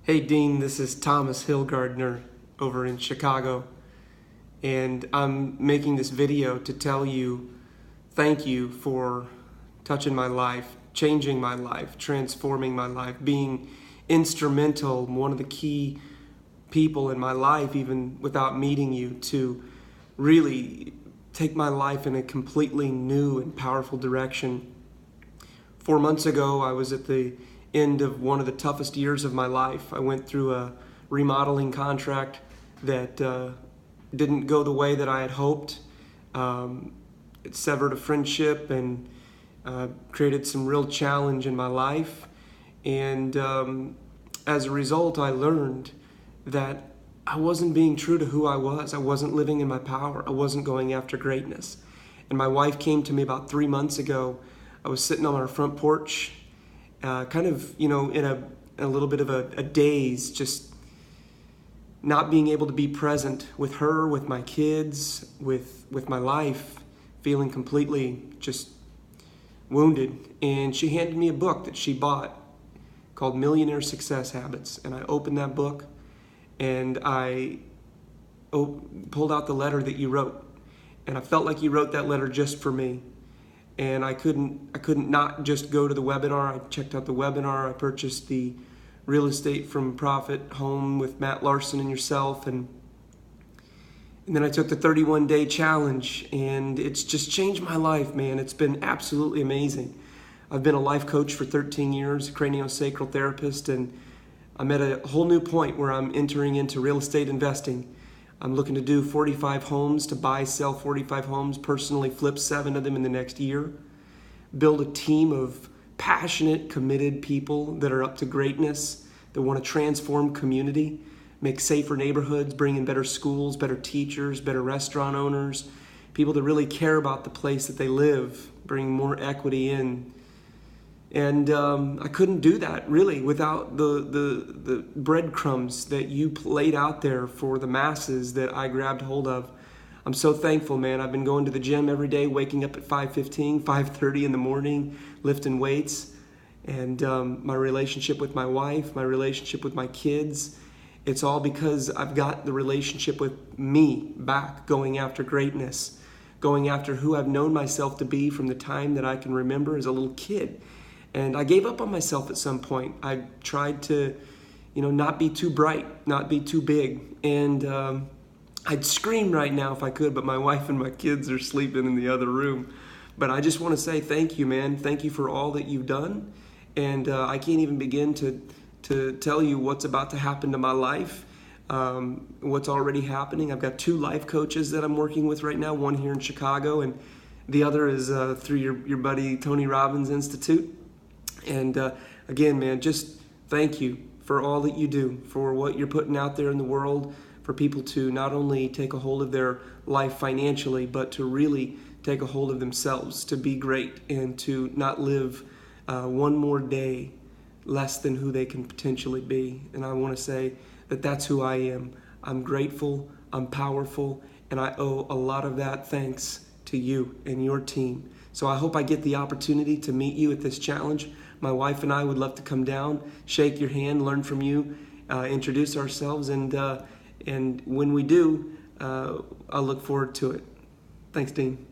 Hey Dean, this is Thomas Hillgardner over in Chicago, and I'm making this video to tell you thank you for touching my life, changing my life, transforming my life, being instrumental, one of the key people in my life, even without meeting you, to really take my life in a completely new and powerful direction. 4 months ago, I was at the end of one of the toughest years of my life. I went through a remodeling contract that didn't go the way that I had hoped. It severed a friendship and created some real challenge in my life. And as a result, I learned that I wasn't being true to who I was. I wasn't living in my power. I wasn't going after greatness. And my wife came to me about 3 months ago. I was sitting on our front porch, kind of, in a little bit of a daze, just not being able to be present with her, with my kids, with my life, feeling completely just wounded. And she handed me a book that she bought called Millionaire Success Habits. And I opened that book and I pulled out the letter that you wrote. And I felt like you wrote that letter just for me. And I couldn't not just go to the webinar. I checked out the webinar. I purchased the Real Estate from Profit Home with Matt Larson and yourself. And then I took the 31-day challenge, and it's just changed my life, man. It's been absolutely amazing. I've been a life coach for 13 years, a craniosacral therapist, and I'm at a whole new point where I'm entering into real estate investing. I'm looking to do 45 homes, to buy, sell 45 homes, personally flip 7 of them in the next year, build a team of passionate, committed people that are up to greatness, that want to transform community, make safer neighborhoods, bring in better schools, better teachers, better restaurant owners, people that really care about the place that they live, bring more equity in. And I couldn't do that really without the breadcrumbs that you laid out there for the masses that I grabbed hold of. I'm so thankful, man. I've been going to the gym every day, waking up at 5:15, 5:30 in the morning, lifting weights. And my relationship with my wife, my relationship with my kids, it's all because I've got the relationship with me back, going after greatness, going after who I've known myself to be from the time that I can remember as a little kid. And I gave up on myself at some point. I tried to, not be too bright, not be too big. And I'd scream right now if I could, but my wife and my kids are sleeping in the other room. But I just want to say thank you, man. Thank you for all that you've done. And I can't even begin to tell you what's about to happen to my life, what's already happening. I've got 2 life coaches that I'm working with right now, one here in Chicago, and the other is through your buddy Tony Robbins Institute. And again, man, just thank you for all that you do, for what you're putting out there in the world, for people to not only take a hold of their life financially, but to really take a hold of themselves, to be great, and to not live one more day less than who they can potentially be. And I want to say that that's who I am. I'm grateful, I'm powerful, and I owe a lot of that thanks to you and your team. So I hope I get the opportunity to meet you at this challenge. My wife and I would love to come down, shake your hand, learn from you, introduce ourselves, and when we do, I'll look forward to it. Thanks, Dean.